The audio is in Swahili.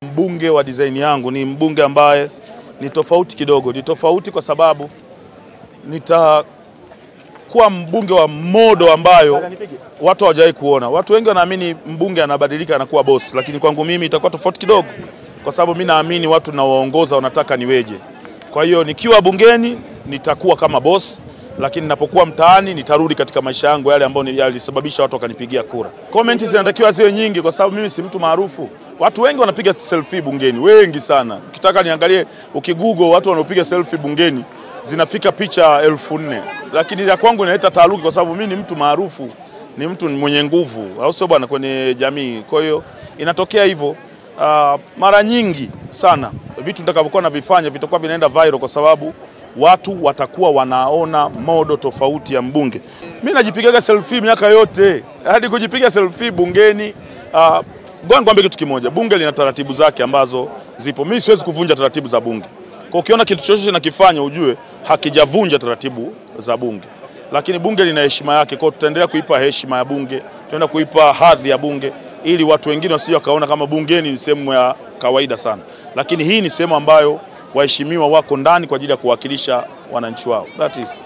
Mbunge wa design yangu ni mbunge ambaye ni tofauti kidogo. Ni tofauti kwa sababu nitakuwa mbunge wa modo ambayo watu hawajawahi kuona. Watu wengi wanaamini mbunge anabadilika anakuwa boss, lakini kwangu mimi itakuwa tofauti kidogo kwa sababu mimi naamini watu nawaongoza wanataka niweje. Kwa hiyo nikiwa bungeni nitakuwa kama boss, lakini ninapokuwa mtaani nitarudi katika maisha yangu yale ambayo yalisababisha watu wakanipigia kura. Comments zinatakiwa ziwe nyingi kwa sababu mimi si mtu maarufu. Watu wengi wanapiga selfie bungeni, wengi sana. Ukitaka niangalie, ukigoogle watu wanaopiga selfie bungeni zinafika picha 1400. Lakini ya kwangu inaleta taaruki kwa sababu mimi ni mtu maarufu, ni mtu mwenye nguvu, au sio bwana, kwenye jamii. Kwa hiyo inatokea hivyo. Mara nyingi sana vitu nitakavyokuwa navifanya vitakuwa vinaenda viral kwa sababu watu watakuwa wanaona modo tofauti ya mbunge. Mimi najipigaga selfie miaka yote, hadi kujipiga selfie bungeni. Ngoja nikwambie kitu kimoja, bunge lina taratibu zake ambazo zipo. Mimi siwezi kuvunja taratibu za bunge. Kwa ukiona kitu chochote nakifanya ujue hakijavunja taratibu za bunge. Lakini bunge lina heshima yake, kwa tutaendelea kuipa heshima ya bunge, tutaenda kuipa hadhi ya bunge ili watu wengine wasije wakaona kama bungeni ni sehemu ya kawaida sana. Lakini hii ni sehemu ambayo waheshimiwa wako ndani kwa ajili ya kuwakilisha wananchi wao. That is